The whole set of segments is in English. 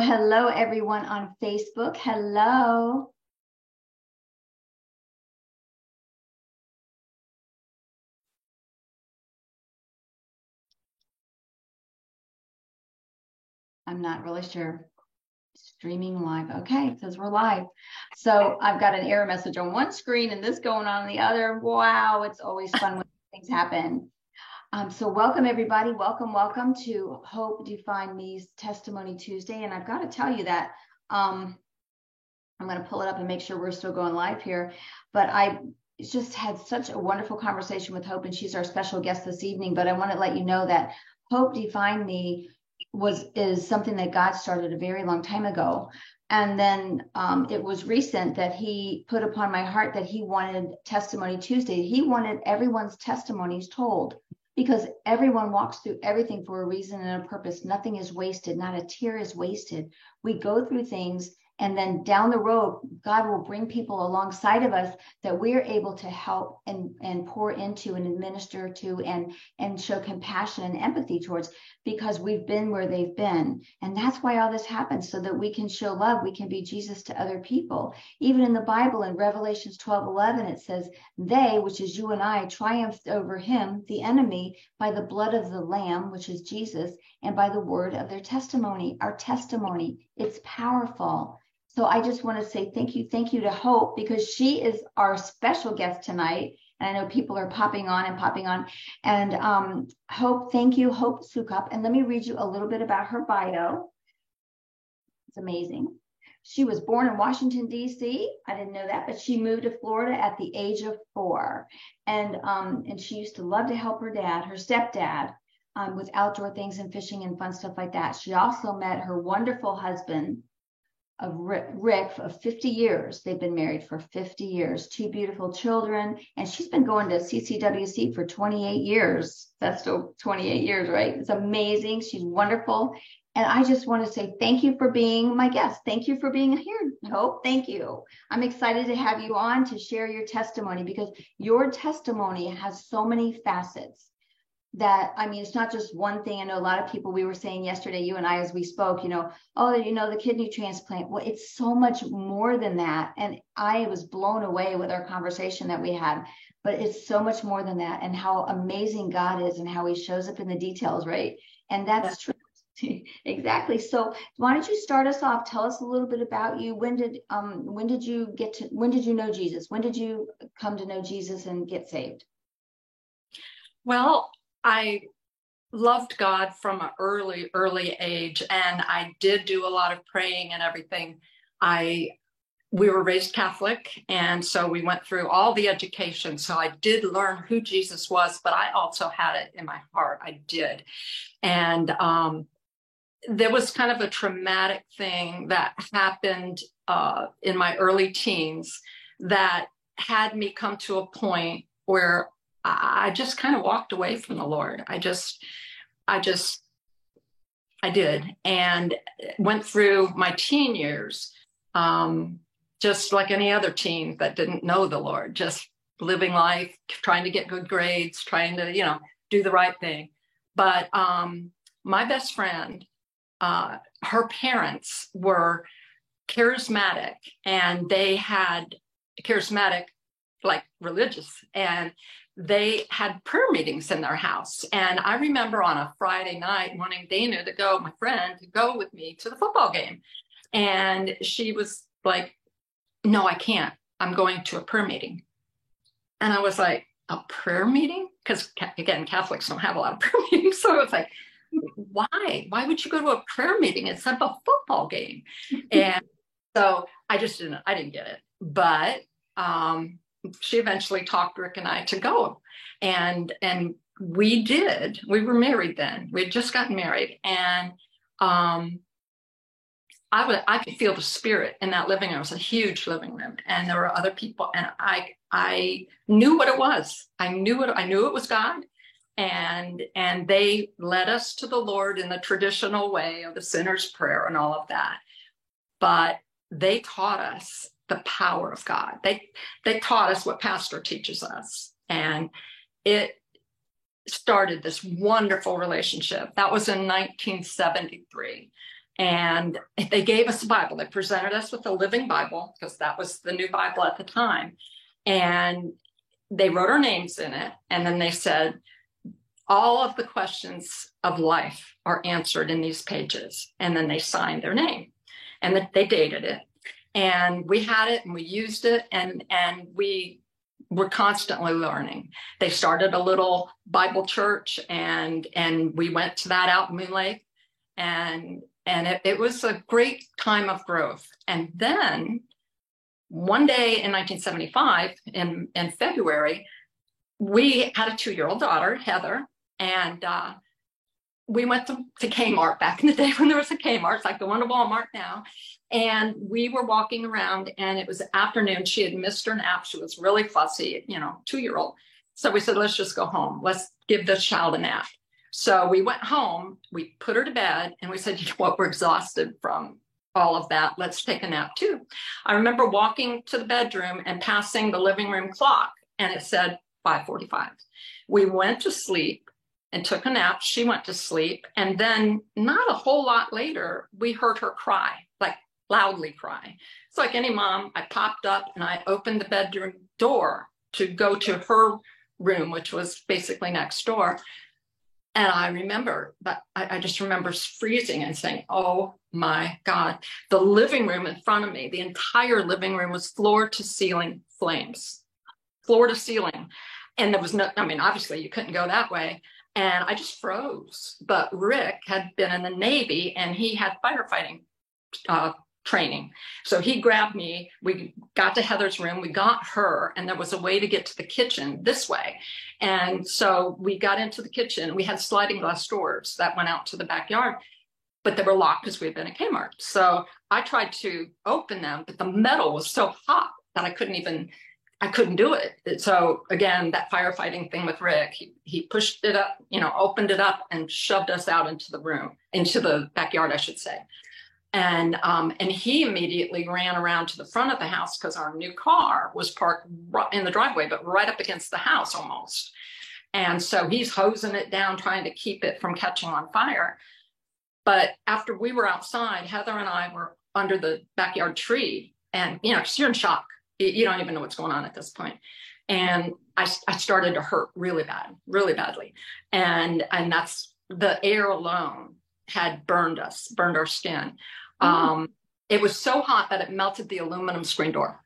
Hello, everyone on Facebook. Hello. I'm not really sure. Streaming live. Okay, it says we're live. So I've got an error message on one screen and this going on the other. Wow, it's always fun when things happen. So welcome, everybody. Welcome to Hope Define Me's Testimony Tuesday. And I've got to tell you that I'm going to pull it up and make sure we're still going live here. But I just had such a wonderful conversation with Hope, and she's our special guest this evening. But I want to let you know that Hope Define Me is something that God started a very long time ago. And then it was recent that he put upon my heart that he wanted Testimony Tuesday. He wanted everyone's testimonies told, because everyone walks through everything for a reason and a purpose. Nothing is wasted. Not a tear is wasted. We go through things, and then down the road, God will bring people alongside of us that we're able to help and pour into and administer to and show compassion and empathy towards, because we've been where they've been. And that's why all this happens, so that we can show love. We can be Jesus to other people. Even in the Bible, in Revelations 12:11, it says, they, which is you and I, triumphed over him, the enemy, by the blood of the Lamb, which is Jesus, and by the word of their testimony. Our testimony, it's powerful. So I just want to say thank you to Hope, because she is our special guest tonight. And I know people are popping on. And Hope, thank you, Hope Sukup. And let me read you a little bit about her bio. It's amazing. She was born in Washington, D.C. I didn't know that, but she moved to Florida at the age of 4. And she used to love to help her stepdad, with outdoor things and fishing and fun stuff like that. She also met her wonderful husband, of Rick, of 50 years. They've been married for 50 years, 2 beautiful children, and she's been going to CCWC for 28 years. That's still 28 years, right? It's amazing. She's wonderful. And I just want to say thank you for being my guest. Thank you for being here, Hope. Thank you. I'm excited to have you on to share your testimony, because your testimony has so many facets. That, I mean, it's not just one thing. I know a lot of people, we were saying yesterday, you and I, as we spoke, the kidney transplant. Well, it's so much more than that. And I was blown away with our conversation that we had, but it's so much more than that, and how amazing God is and how he shows up in the details, right? And that's true. Exactly. So why don't you start us off? Tell us a little bit about you. When did you know Jesus? When did you come to know Jesus and get saved? Well, I loved God from an early age, and I did do a lot of praying and everything. We were raised Catholic, and so we went through all the education. So I did learn who Jesus was, but I also had it in my heart. I did. And there was kind of a traumatic thing that happened in my early teens that had me come to a point where I just kind of walked away from the Lord. I did, and went through my teen years, just like any other teen that didn't know the Lord, just living life, trying to get good grades, trying to, do the right thing. But my best friend, her parents were charismatic, and they had charismatic, like religious, and they had prayer meetings in their house. And I remember on a Friday night wanting Dana my friend, to go with me to the football game. And she was like, no, I can't. I'm going to a prayer meeting. And I was like, a prayer meeting? Because again, Catholics don't have a lot of prayer meetings. So I was like, why? Why would you go to a prayer meeting instead of a football game? And so I didn't get it. But she eventually talked Rick and I to go, and we did. We were married then. We had just gotten married, and I could feel the spirit in that living room. It was a huge living room, and there were other people, and I knew what it was. I knew it was God, and they led us to the Lord in the traditional way of the sinner's prayer and all of that. But they taught us the power of God. They taught us what Pastor teaches us. And it started this wonderful relationship. That was in 1973. And they gave us a Bible. They presented us with a living Bible because that was the new Bible at the time. And they wrote our names in it. And then they said, all of the questions of life are answered in these pages. And then they signed their name and they dated it. And we had it and we used it, and we were constantly learning. They started a little Bible church, and we went to that out in Moon Lake. And it was a great time of growth. And then one day in 1975, in February, we had a 2-year-old daughter, Heather, and we went to Kmart back in the day when there was a Kmart. It's like going to Walmart now. And we were walking around, and it was afternoon. She had missed her nap. She was really fussy, 2-year-old. So we said, let's just go home. Let's give this child a nap. So we went home, we put her to bed, and we said, you know what, we're exhausted from all of that. Let's take a nap too. I remember walking to the bedroom and passing the living room clock, and it said 5:45. We went to sleep and took a nap. She went to sleep. And then not a whole lot later, we heard her cry, like loudly cry. It's like any mom. I popped up and I opened the bedroom door to go to her room, which was basically next door. And I remember that I just remember freezing and saying, oh my God, the living room in front of me, the entire living room was floor to ceiling flames, floor to ceiling. And there was no, obviously you couldn't go that way. And I just froze. But Rick had been in the Navy and he had firefighting training. So he grabbed me, we got to Heather's room, we got her, and there was a way to get to the kitchen this way. And so we got into the kitchen. We had sliding glass doors that went out to the backyard, but they were locked because we had been at Kmart. So I tried to open them, but the metal was so hot that I couldn't do it. So again, that firefighting thing with Rick, he pushed it up, opened it up and shoved us out into the room, into the backyard, I should say. And he immediately ran around to the front of the house because our new car was parked in the driveway, but right up against the house almost. And so he's hosing it down, trying to keep it from catching on fire. But after we were outside, Heather and I were under the backyard tree, and, you're in shock. You don't even know what's going on at this point. And I started to hurt really badly. And that's the air alone had burned our skin. It was so hot that it melted the aluminum screen door.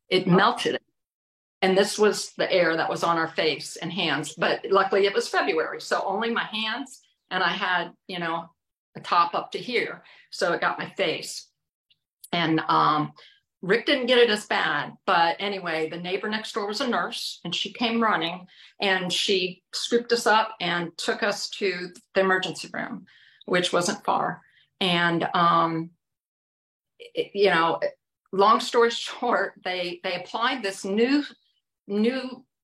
It melted it. And this was the air that was on our face and hands. But luckily it was February, so only my hands, and I had, a top up to here. So it got my face. And Rick didn't get it as bad, but anyway, the neighbor next door was a nurse, and she came running, and she scooped us up and took us to the emergency room, which wasn't far. And, long story short, they applied this new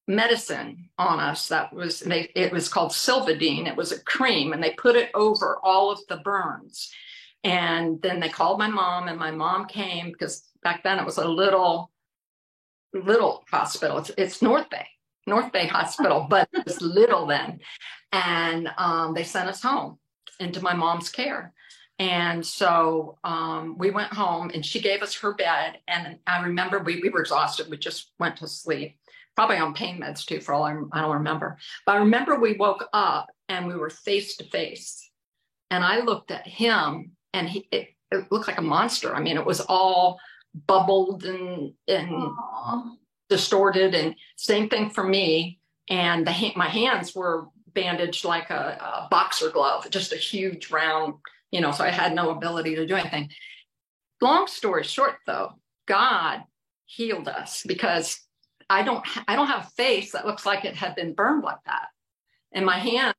medicine on us it was called Silvadene. It was a cream, and they put it over all of the burns. And then they called my mom, and my mom came because back then it was a little hospital. It's North Bay Hospital, but it was little then. And they sent us home into my mom's care. And so we went home, and she gave us her bed. And I remember we were exhausted. We just went to sleep, probably on pain meds too, for all I don't remember. But I remember we woke up and we were face to face. And I looked at him, and it looked like a monster. It was all bubbled and distorted, and same thing for me. And my hands were bandaged like a boxer glove, just a huge round, so I had no ability to do anything. Long story short, though, God healed us, because I don't have a face that looks like it had been burned like that. And my hands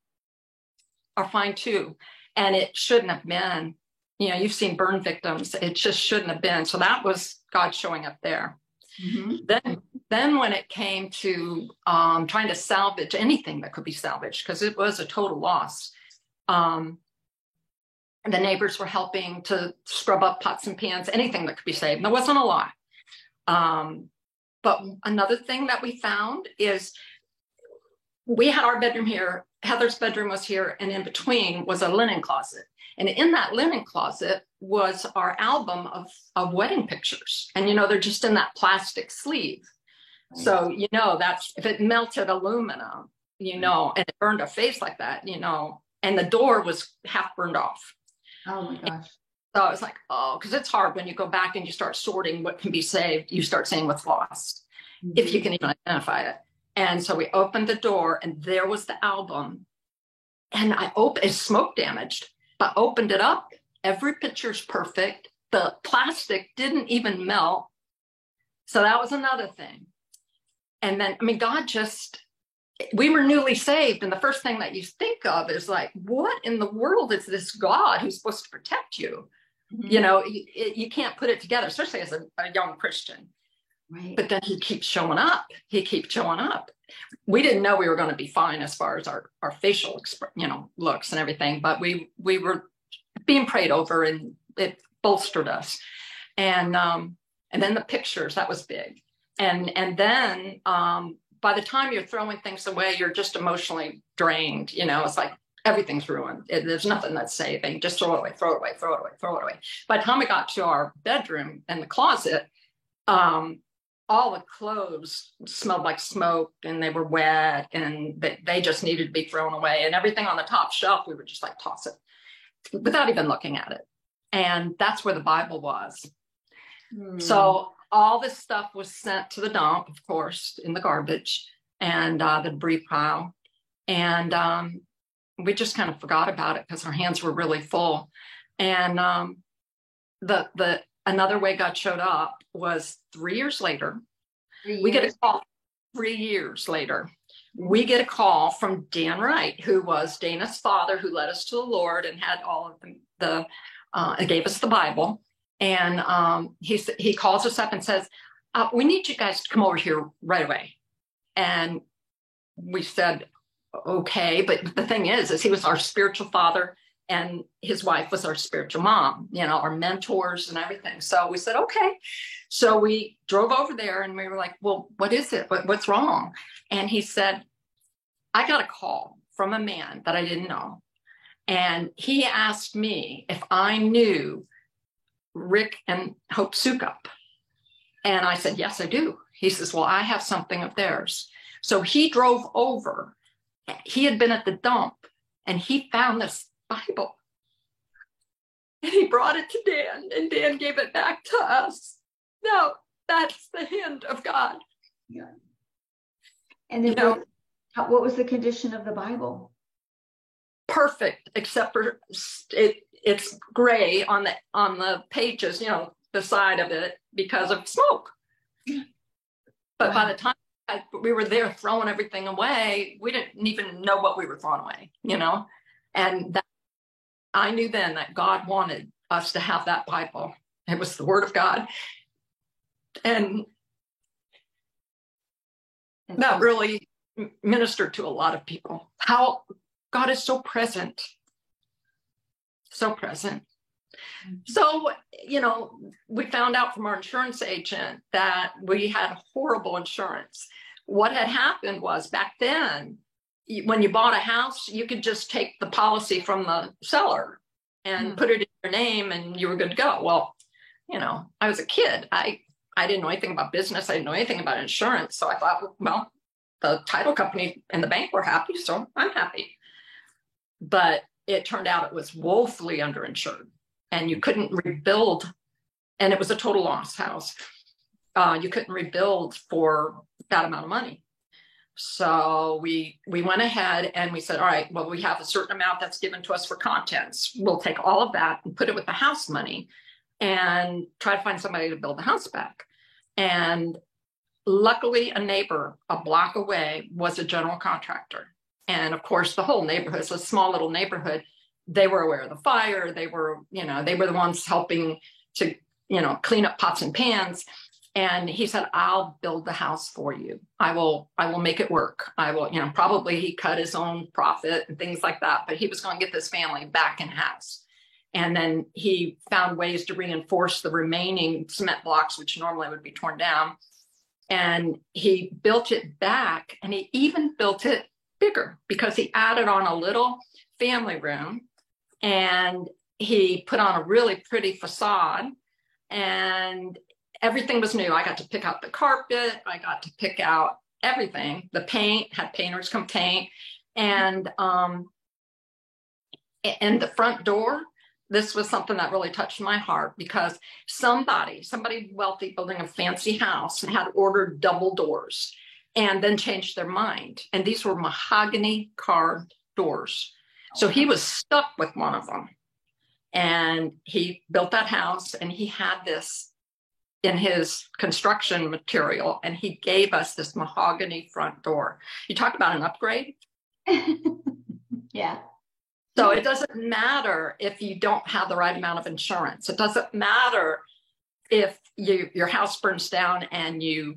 are fine too. And it shouldn't have been. You've seen burn victims. It just shouldn't have been. So that was God showing up there. Mm-hmm. Then when it came to trying to salvage anything that could be salvaged, because it was a total loss, the neighbors were helping to scrub up pots and pans, anything that could be saved. And there wasn't a lot. But another thing that we found is we had our bedroom here, Heather's bedroom was here, and in between was a linen closet. And in that linen closet was our album of wedding pictures. And, they're just in that plastic sleeve. Right. So, that's, if it melted aluminum, and it burned a face like that, and the door was half burned off. Oh my gosh. So I was like, oh, because it's hard when you go back and you start sorting what can be saved, you start seeing what's lost, if you can even identify it. And so we opened the door, and there was the album. And it's smoke damaged, but opened it up. Every picture's perfect. The plastic didn't even melt. So that was another thing. And then, we were newly saved. And the first thing that you think of is like, what in the world is this God who's supposed to protect you? Mm-hmm. You can't put it together, especially as a young Christian. Right. But then he keeps showing up. We didn't know we were going to be fine as far as our facial, looks and everything, but we were being prayed over, and it bolstered us. And then the pictures, that was big. And then by the time you're throwing things away, you're just emotionally drained. It's like everything's ruined. There's nothing that's saving. Just throw it away, throw it away, throw it away, throw it away. By the time we got to our bedroom and the closet, all the clothes smelled like smoke, and they were wet, and they just needed to be thrown away. And everything on the top shelf, we would just like toss it without even looking at it. And that's where the Bible was. So all this stuff was sent to the dump, of course, in the garbage and the debris pile. And we just kind of forgot about it because our hands were really full. And another way God showed up was 3 years later. We get a call 3 years later. We get a call from Dan Wright, who was Dana's father, who led us to the Lord and had all of gave us the Bible. And he calls us up and says, we need you guys to come over here right away. And we said, okay. But the thing is he was our spiritual father, and his wife was our spiritual mom, our mentors and everything. So we said, okay. So we drove over there, and we were like, well, what is it? What's wrong? And he said, I got a call from a man that I didn't know. And he asked me if I knew Rick and Hope Sukup. And I said, yes, I do. He says, well, I have something of theirs. So he drove over. He had been at the dump, and he found this Bible. And he brought it to Dan, and Dan gave it back to us. Now, that's the hand of God. Yeah. And then what was the condition of the Bible? Perfect, except for it's gray on the pages, the side of it, because of smoke. But by the time we were there throwing everything away, we didn't even know what we were throwing away, And I knew then that God wanted us to have that Bible. It was the Word of God. And that really ministered to a lot of people. How God is so present. So present. So, we found out from our insurance agent that we had horrible insurance. What had happened was, back then, when you bought a house, you could just take the policy from the seller and put it in your name, and you were good to go. Well, I was a kid. I didn't know anything about business. I didn't know anything about insurance. So I thought, well, the title company and the bank were happy, so I'm happy. But it turned out it was woefully underinsured, and you couldn't rebuild. And it was a total loss house. You couldn't rebuild for that amount of money. So we went ahead and we said, all right, well, we have a certain amount that's given to us for contents. We'll take all of that and put it with the house money and try to find somebody to build the house back. And luckily, a neighbor a block away was a general contractor. And of course, the whole neighborhood, it's a small little neighborhood. They were aware of the fire. They were the ones helping to, clean up pots and pans. And he said, I'll build the house for you. I will make it work. I will, probably he cut his own profit and things like that, but he was going to get this family back in house. And then he found ways to reinforce the remaining cement blocks, which normally would be torn down. And he built it back, and he even built it bigger because he added on a little family room, and he put on a really pretty facade, and everything was new. I got to pick out the carpet. I got to pick out everything. The paint, had painters come paint. And the front door, this was something that really touched my heart, because somebody wealthy building a fancy house and had ordered double doors and then changed their mind. And these were mahogany carved doors. So he was stuck with one of them. And he built that house, and he had this in his construction material, and he gave us this mahogany front door. You talk about an upgrade. Yeah. So it doesn't matter if you don't have the right amount of insurance. It doesn't matter if your house burns down and you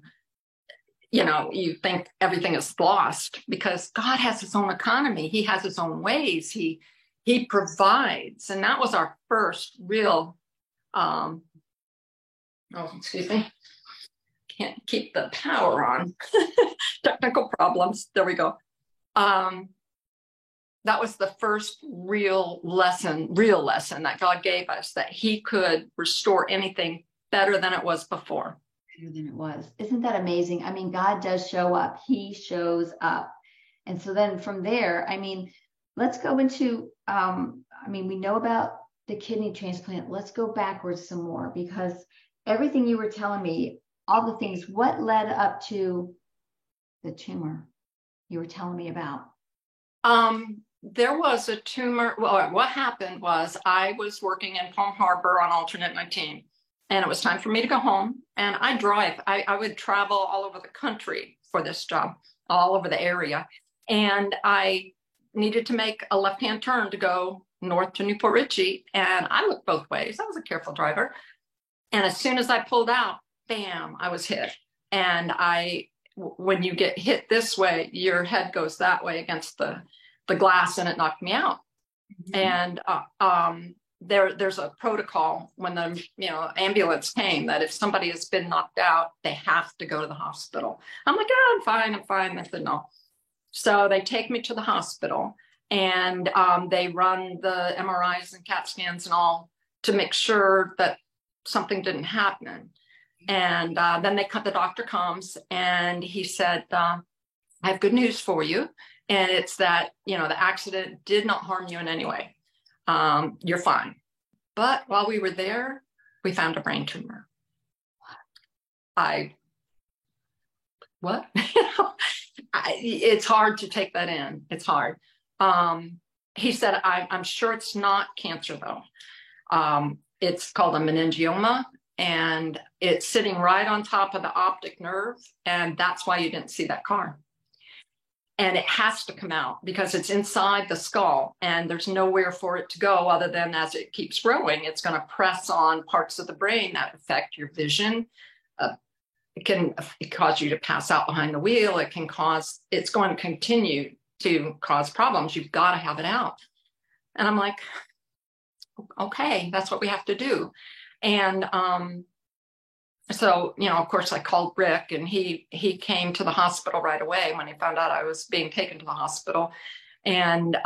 think everything is lost, because God has his own economy. He has his own ways. He provides. And that was our first real, excuse me. Can't keep the power on. Technical problems. There we go. That was the first real lesson that God gave us, that he could restore anything better than it was before. Better than it was. Isn't that amazing? I mean, God does show up. He shows up. And so then from there, I mean, let's go into, we know about the kidney transplant. Let's go backwards some more, because everything you were telling me, all the things, what led up to the tumor you were telling me about? There was a tumor. Well, what happened was I was working in Palm Harbor on alternate 19, and it was time for me to go home. And I drive. I would travel all over the country for this job, all over the area. And I needed to make a left-hand turn to go north to Newport Richey. And I looked both ways. I was a careful driver. And as soon as I pulled out, bam, I was hit. And when you get hit this way, your head goes that way against the glass, and it knocked me out. Mm-hmm. And there's a protocol when the ambulance came, that if somebody has been knocked out, they have to go to the hospital. I'm like, I'm fine. They said no. So they take me to the hospital, and they run the MRIs and CAT scans and all to make sure that something didn't happen. And then the doctor comes, and he said, I have good news for you. And it's that, the accident did not harm you in any way. You're fine. But while we were there, we found a brain tumor. What? It's hard to take that in. It's hard. He said, I'm sure it's not cancer, though. It's called a meningioma, and it's sitting right on top of the optic nerve. And that's why you didn't see that car. And it has to come out because it's inside the skull, and there's nowhere for it to go other than as it keeps growing, it's going to press on parts of the brain that affect your vision. It can cause you to pass out behind the wheel. It's going to continue to cause problems. You've got to have it out. And I'm like, okay, that's what we have to do. And so, of course, I called Rick, and he came to the hospital right away when he found out I was being taken to the hospital. And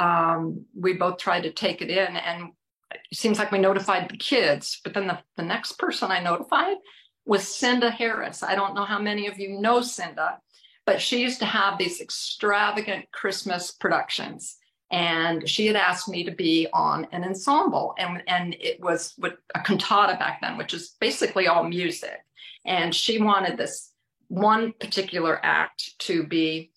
we both tried to take it in, and it seems like we notified the kids. But then the next person I notified was Cinda Harris. I don't know how many of you know Cinda, but she used to have these extravagant Christmas productions. And she had asked me to be on an ensemble, and it was with a cantata back then, which is basically all music. And she wanted this one particular act to be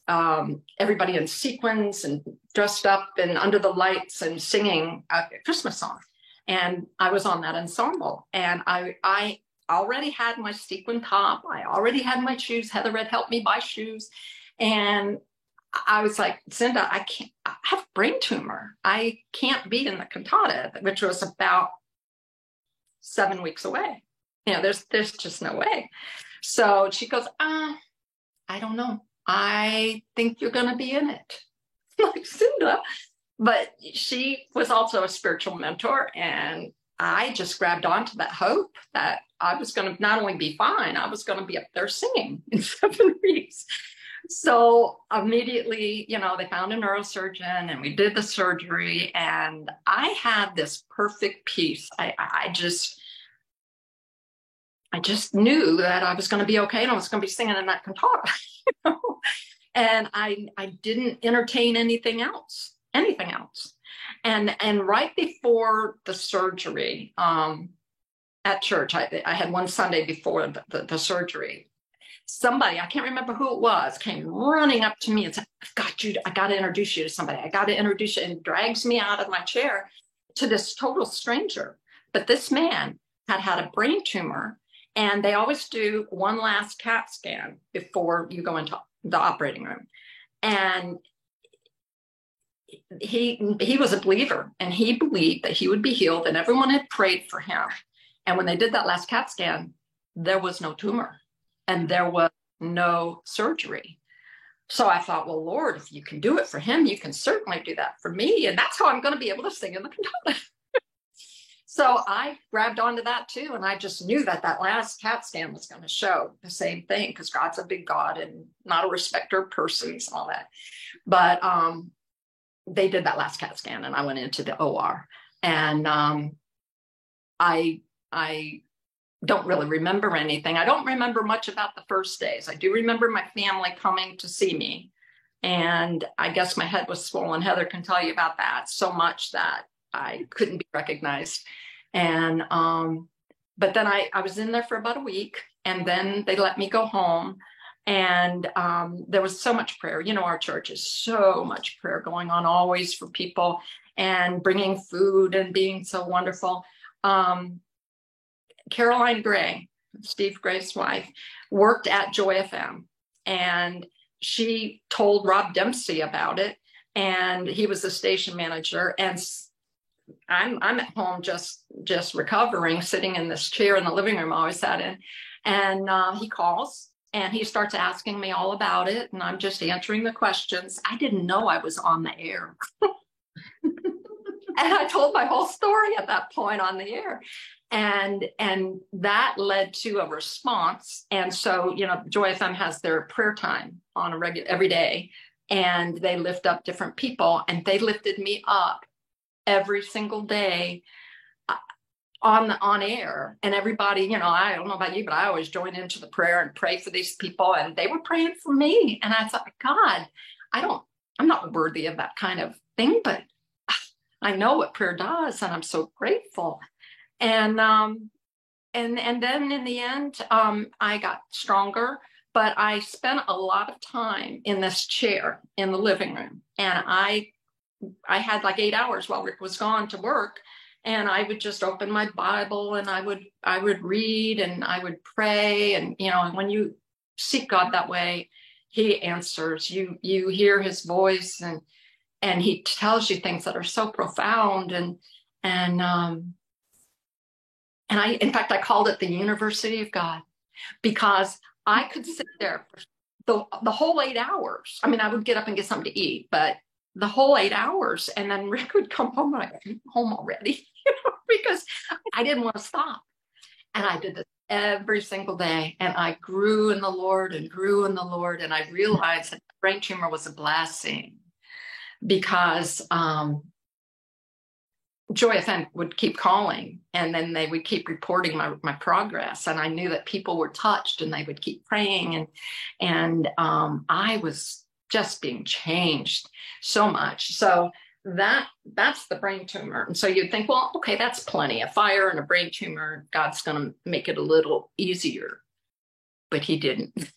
everybody in sequins and dressed up and under the lights and singing a Christmas song. And I was on that ensemble, and I already had my sequin top. I already had my shoes. Heather had helped me buy shoes. And I was like, Cinda, I have a brain tumor. I can't be in the cantata, which was about 7 weeks away. There's just no way. So she goes, I don't know. I think you're going to be in it. I'm like, Cinda. But she was also a spiritual mentor. And I just grabbed onto that hope that I was going to not only be fine, I was going to be up there singing in 7 weeks. So immediately, they found a neurosurgeon and we did the surgery, and I had this perfect peace. I just knew that I was going to be okay, and I was going to be singing in that cantata. And I didn't entertain anything else. And right before the surgery, at church, I had one Sunday before the surgery, somebody, I can't remember who it was, came running up to me and said, I got to introduce you to somebody. I got to introduce you, and drags me out of my chair to this total stranger. But this man had a brain tumor, and they always do one last CAT scan before you go into the operating room. And he was a believer, and he believed that he would be healed, and everyone had prayed for him. And when they did that last CAT scan, there was no tumor and there was no surgery. So I thought, well, Lord, if you can do it for him, you can certainly do that for me. And that's how I'm going to be able to sing in the cantata. So I grabbed onto that too. And I just knew that last CAT scan was going to show the same thing, because God's a big God and not a respecter of persons and all that. But they did that last CAT scan, and I went into the OR. And I don't really remember anything. I don't remember much about the first days. I do remember my family coming to see me, and I guess my head was swollen. Heather can tell you about that, so much that I couldn't be recognized. And but then I was in there for about a week, and then they let me go home. And there was so much prayer. Our church is so much prayer going on always for people, and bringing food and being so wonderful. Caroline Gray, Steve Gray's wife, worked at Joy FM, and she told Rob Dempsey about it, and he was the station manager. And I'm at home just recovering, sitting in this chair in the living room I always sat in, and he calls and he starts asking me all about it, and I'm just answering the questions. I didn't know I was on the air. And I told my whole story at that point on the air. And that led to a response. And so, Joy FM has their prayer time on a regular every day, and they lift up different people, and they lifted me up every single day on air. And everybody, I don't know about you, but I always join into the prayer and pray for these people, and they were praying for me. And I thought, God, I'm not worthy of that kind of thing, but I know what prayer does, and I'm so grateful. And then in the end, I got stronger, but I spent a lot of time in this chair in the living room. And I had like 8 hours while Rick was gone to work, and I would just open my Bible, and I would read, and I would pray. And, and when you seek God that way, he answers. You hear his voice, and he tells you things that are so profound. And in fact, I called it the University of God, because I could sit there for the whole 8 hours. I mean, I would get up and get something to eat, but the whole 8 hours, and then Rick would come home, and I'd be home already, because I didn't want to stop. And I did this every single day, and I grew in the Lord and grew in the Lord. And I realized that the brain tumor was a blessing, because Joy FM would keep calling, and then they would keep reporting my progress. And I knew that people were touched, and they would keep praying. And I was just being changed so much. So that's the brain tumor. And so you'd think, well, okay, that's plenty. A fire and a brain tumor, God's going to make it a little easier. But he didn't.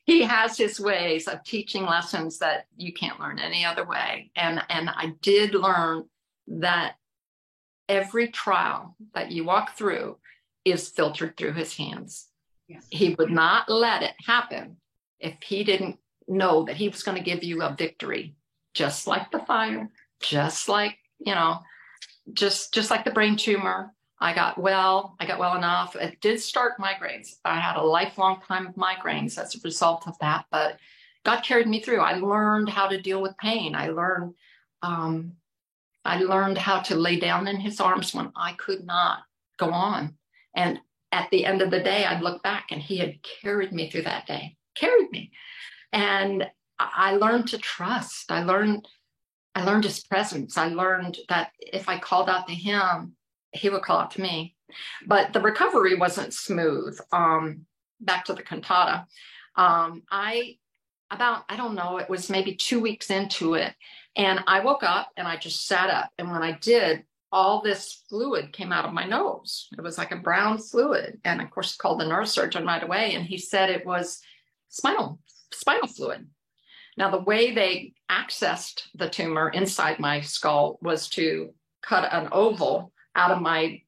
He has his ways of teaching lessons that you can't learn any other way. And I did learn that every trial that you walk through is filtered through his hands. Yes. He would not let it happen if he didn't know that he was going to give you a victory, just like the fire, just like, just like the brain tumor. I got well enough. It did start migraines. I had a lifelong time of migraines as a result of that, but God carried me through. I learned how to deal with pain. I learned how to lay down in his arms when I could not go on. And at the end of the day, I'd look back, and he had carried me through that day, carried me. And I learned to trust. I learned his presence. I learned that if I called out to him, he would call out to me. But the recovery wasn't smooth. Back to the cantata. I don't know, it was maybe 2 weeks into it. And I woke up and I just sat up. And when I did, all this fluid came out of my nose. It was like a brown fluid. And of course, called the neurosurgeon right away. And he said it was spinal fluid. Now, the way they accessed the tumor inside my skull was to cut an oval out of my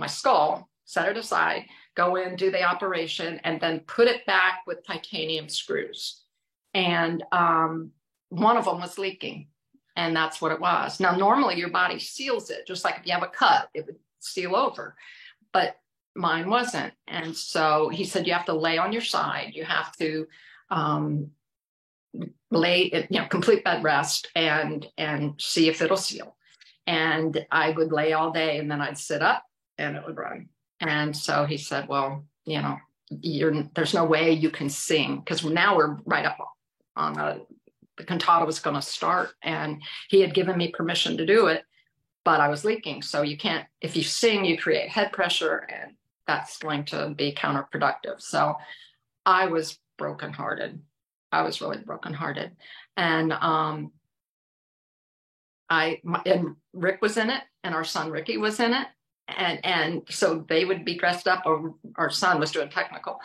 skull, set it aside, go in, do the operation, and then put it back with titanium screws. And one of them was leaking, and that's what it was. Now, normally your body seals it, just like if you have a cut, it would seal over, but mine wasn't. And so he said, you have to lay on your side. You have to lay, complete bed rest and see if it'll seal. And I would lay all day, and then I'd sit up and it would run. And so he said, well, there's no way you can sing, because now we're right up on the cantata was going to start, and he had given me permission to do it, but I was leaking. So you can't, if you sing, you create head pressure, and that's going to be counterproductive. So I was brokenhearted. I was really brokenhearted. And and Rick was in it, and our son Ricky was in it. And so they would be dressed up, or our son was doing technical.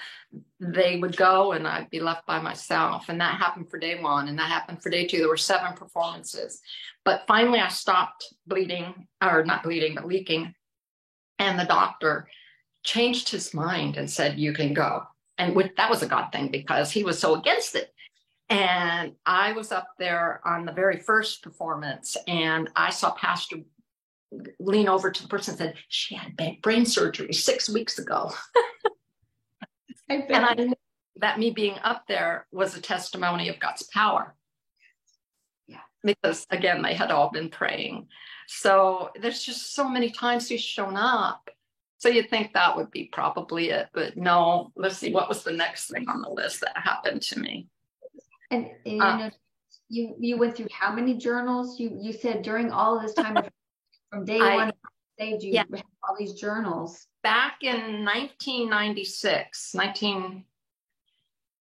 They would go, and I'd be left by myself. And that happened for day 1, and that happened for day 2. There were 7 performances. But finally I stopped bleeding, or not bleeding, but leaking. And the doctor changed his mind and said, you can go. And that was a God thing, because he was so against it. And I was up there on the very first performance, and I saw Pastor lean over to the person and said, she had brain surgery 6 weeks ago. And I knew that me being up there was a testimony of God's power. Yeah. Because again, they had all been praying. So there's just so many times he's shown up. So you'd think that would be probably it, but no. Let's see, what was the next thing on the list that happened to me? And you went through how many journals? You said during all of this time from day 1 stage, you had all these journals. Back in 1996,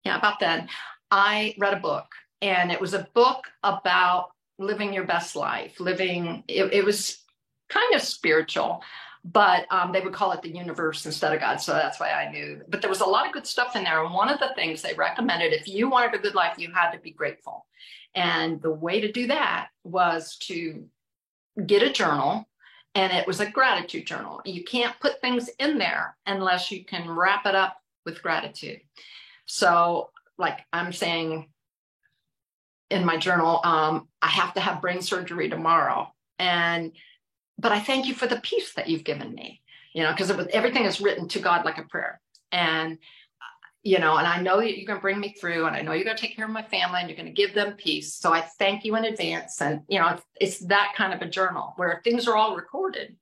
about then, I read a book, and it was a book about living your best life, it was kind of spiritual, but they would call it the universe instead of God. So that's why I knew. But there was a lot of good stuff in there. And one of the things they recommended, if you wanted a good life, you had to be grateful. And the way to do that was to get a journal, and it was a gratitude journal. You can't put things in there unless you can wrap it up with gratitude. So like I'm saying in my journal, I have to have brain surgery tomorrow. But I thank you for the peace that you've given me, because everything is written to God like a prayer. And, and I know that you're going to bring me through, and I know you're going to take care of my family, and you're going to give them peace. So I thank you in advance. And, it's that kind of a journal where things are all recorded,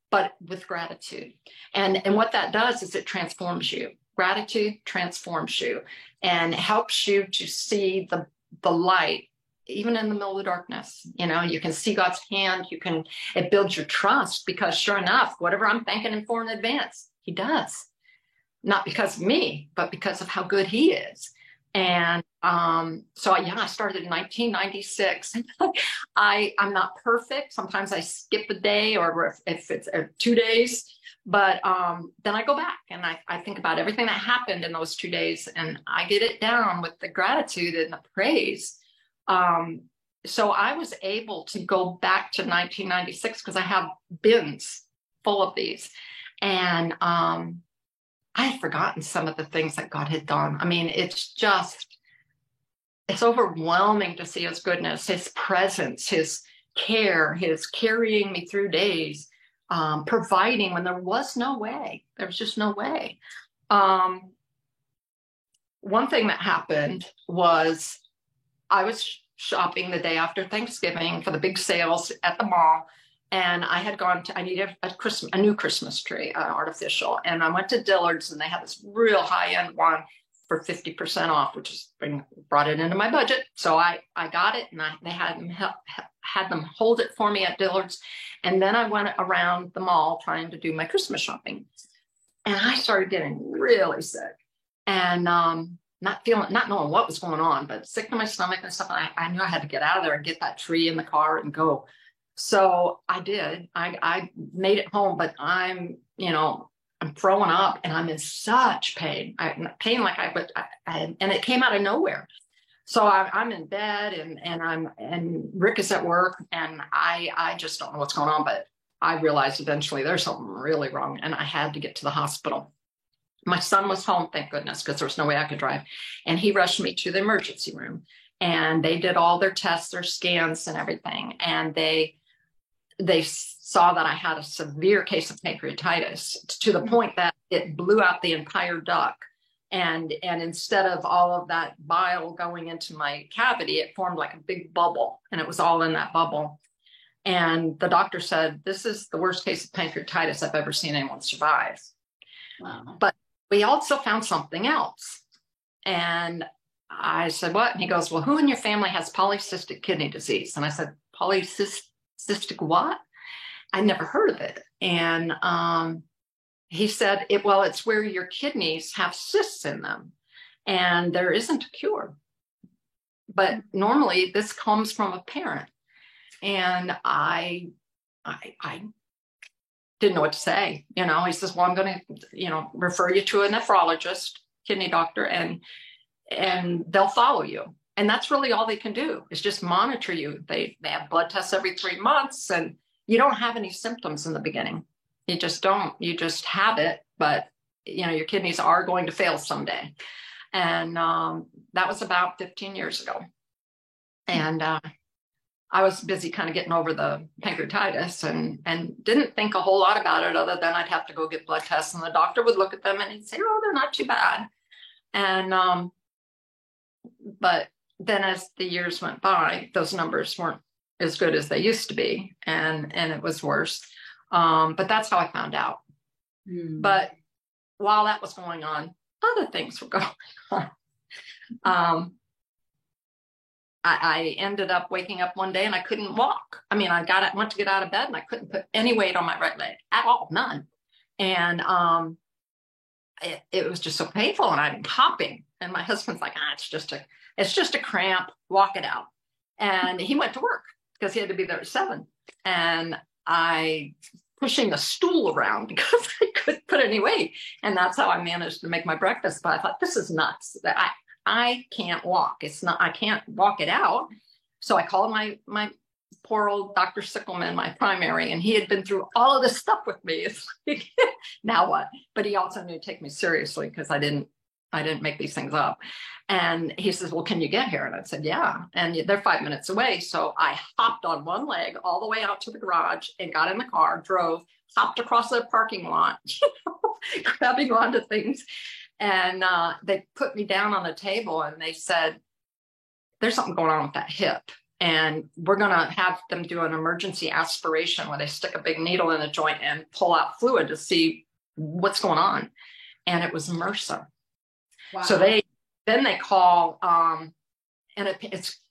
but with gratitude. And what that does is it transforms you. Gratitude transforms you and helps you to see the light, even in the middle of the darkness. You can see God's hand. It builds your trust, because sure enough, whatever I'm thanking him for in advance, he does. Not because of me, but because of how good he is. And so I started in 1996. I'm not perfect. Sometimes I skip a day, or if it's 2 days, but then I go back and I think about everything that happened in those 2 days, and I get it down with the gratitude and the praise. So I was able to go back to 1996, because I have bins full of these. And I had forgotten some of the things that God had done. I mean, it's overwhelming to see his goodness, his presence, his care, his carrying me through days, providing when there was no way. There was just no way. One thing that happened was I was shopping the day after Thanksgiving for the big sales at the mall. And I needed a new Christmas tree, artificial. And I went to Dillard's, and they had this real high-end one for 50% off, which is brought it into my budget. So I got it, and they had them hold it for me at Dillard's. And then I went around the mall trying to do my Christmas shopping. And I started getting really sick, and not knowing what was going on, but sick to my stomach and stuff. And I knew I had to get out of there and get that tree in the car and go. So I did. I made it home, but I'm throwing up, and I'm in such pain. And it came out of nowhere. So I'm in bed, and Rick is at work, and I just don't know what's going on, but I realized eventually there's something really wrong, and I had to get to the hospital. My son was home, thank goodness, because there was no way I could drive. And he rushed me to the emergency room, and they did all their tests, their scans and everything. And they saw that I had a severe case of pancreatitis, to the point that it blew out the entire duct. And instead of all of that bile going into my cavity, it formed like a big bubble, and it was all in that bubble. And the doctor said, this is the worst case of pancreatitis I've ever seen anyone survive. Wow. But we also found something else. And I said, what? And he goes, well, who in your family has polycystic kidney disease? And I said, polycystic what? I never heard of it. And he said, it's where your kidneys have cysts in them, and there isn't a cure. But normally this comes from a parent. And I didn't know what to say. He says, well, I'm going to, refer you to a nephrologist, kidney doctor, and they'll follow you. And that's really all they can do, is just monitor you. They have blood tests every 3 months, and you don't have any symptoms in the beginning. You just don't. You just have it, but your kidneys are going to fail someday. And that was about 15 years ago. And I was busy kind of getting over the pancreatitis, and didn't think a whole lot about it, other than I'd have to go get blood tests, and the doctor would look at them and he'd say, oh, they're not too bad. And but then as the years went by, those numbers weren't as good as they used to be, and it was worse. But that's how I found out. But while that was going on, other things were going on. I ended up waking up one day and I couldn't walk. I mean, went to get out of bed, and I couldn't put any weight on my right leg at all, none. And it was just so painful, and I'm hopping. And my husband's like, it's just a cramp, walk it out. And he went to work because he had to be there at 7. And I pushing the stool around because I couldn't put any weight. And that's how I managed to make my breakfast. But I thought, this is nuts. I can't walk. I can't walk it out. So I called my poor old Dr. Sickleman, my primary, and he had been through all of this stuff with me. It's like, now what? But he also knew to take me seriously, because I didn't make these things up. And he says, well, can you get here? And I said, yeah. And they're 5 minutes away. So I hopped on one leg all the way out to the garage and got in the car, drove, hopped across the parking lot, grabbing onto things. And they put me down on the table, and they said, there's something going on with that hip, and we're going to have them do an emergency aspiration where they stick a big needle in the joint and pull out fluid to see what's going on. And it was MRSA. Wow. So they call, and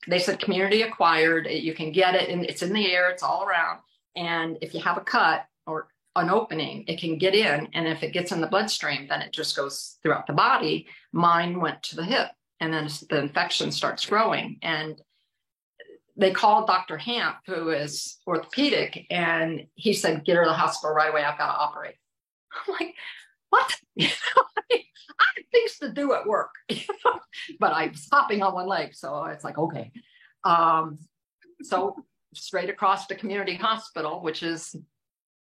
they said community acquired. You can get it, and it's in the air, it's all around. And if you have a cut or an opening, it can get in, and if it gets in the bloodstream, then it just goes throughout the body. Mine went to the hip, and then the infection starts growing. And they called Dr. Hamp, who is orthopedic, and he said, get her to the hospital right away, I've got to operate. I'm like, what? I had things to do at work. But I was hopping on one leg, so it's like, okay. So straight across to community hospital, which is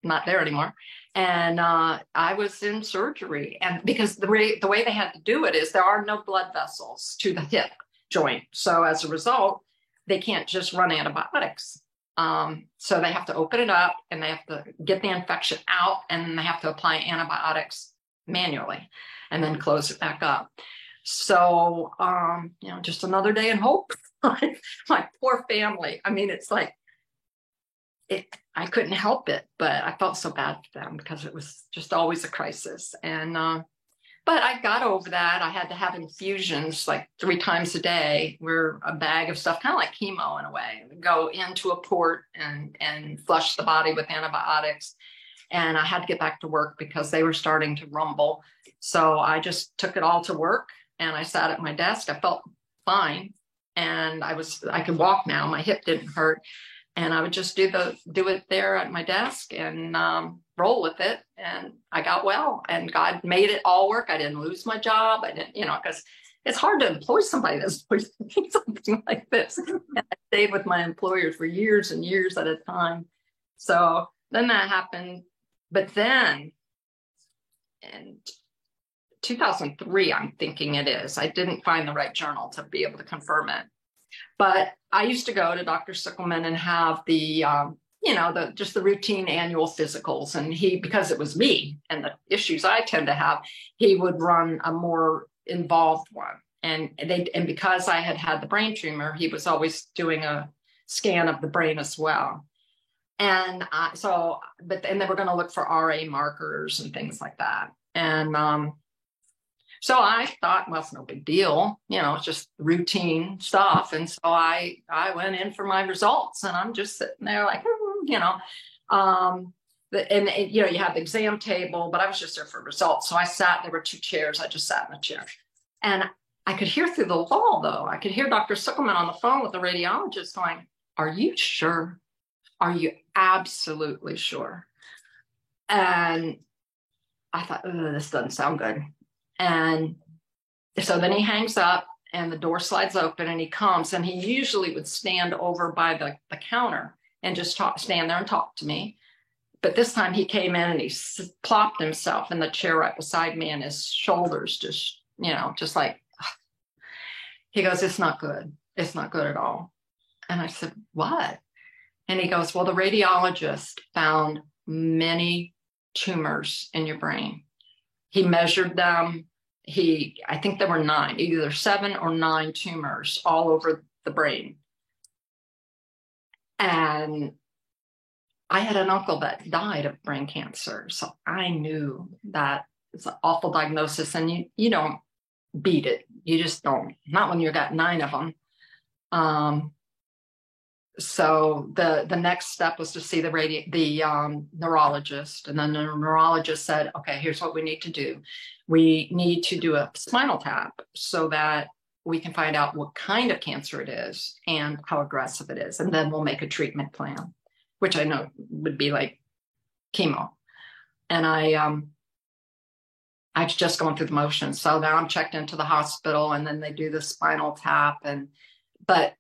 not there anymore. And I was in surgery. And because the way they had to do it is there are no blood vessels to the hip joint. So as a result, they can't just run antibiotics. So they have to open it up, and they have to get the infection out, and then they have to apply antibiotics manually and then close it back up. So, just another day in hope. My poor family. I mean, it's like, I couldn't help it, but I felt so bad for them because it was just always a crisis. And But I got over that. I had to have infusions like 3 times a day, where a bag of stuff, kind of like chemo in a way, go into a port and flush the body with antibiotics. And I had to get back to work because they were starting to rumble. So I just took it all to work, and I sat at my desk. I felt fine, and I could walk now. My hip didn't hurt, and I would just do it there at my desk and roll with it. And I got well, and God made it all work. I didn't lose my job. I didn't, because it's hard to employ somebody that's doing something like this. And I stayed with my employers for years and years at a time. So then that happened. But then in 2003, I'm thinking it is, I didn't find the right journal to be able to confirm it. But I used to go to Dr. Sickelman and have the, just the routine annual physicals. And because it was me and the issues I tend to have, he would run a more involved one. And because I had the brain tumor, he was always doing a scan of the brain as well. And then they were going to look for RA markers and things like that. And so I thought, well, it's no big deal, it's just routine stuff. And so I went in for my results, and I'm just sitting there like, you have the exam table, but I was just there for results. So I sat, there were 2 chairs. I just sat in a chair, and I could hear through the wall, though. I could hear Dr. Sickelman on the phone with the radiologist going, "Are you sure? Are you absolutely sure?" And I thought, this doesn't sound good. And so then he hangs up, and the door slides open, and he comes, and he usually would stand over by the counter and just stand there and talk to me. But this time he came in, and he plopped himself in the chair right beside me, and his shoulders just like, he goes, "It's not good. It's not good at all." And I said, "What?" And he goes, "Well, the radiologist found many tumors in your brain. He measured them. I think there were 9, either 7 or 9 tumors all over the brain." And I had an uncle that died of brain cancer. So I knew that it's an awful diagnosis, and you don't beat it. You just don't, not when you've got 9 of them. So the next step was to see the neurologist, and then the neurologist said, "Okay, here's what we need to do. We need to do a spinal tap so that we can find out what kind of cancer it is and how aggressive it is, and then we'll make a treatment plan," which I know would be like chemo. And I was just going through the motions. So now I'm checked into the hospital, and then they do the spinal tap, but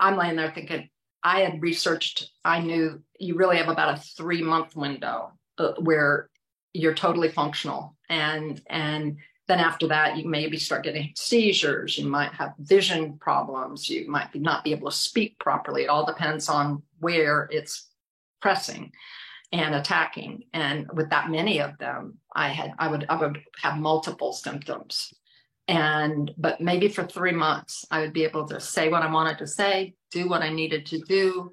I'm laying there thinking, I had researched, I knew you really have about a 3-month window where you're totally functional. And then after that, you maybe start getting seizures. You might have vision problems. You might not be able to speak properly. It all depends on where it's pressing and attacking. And with that many of them, I would have multiple symptoms. But maybe for 3 months, I would be able to say what I wanted to say, do what I needed to do.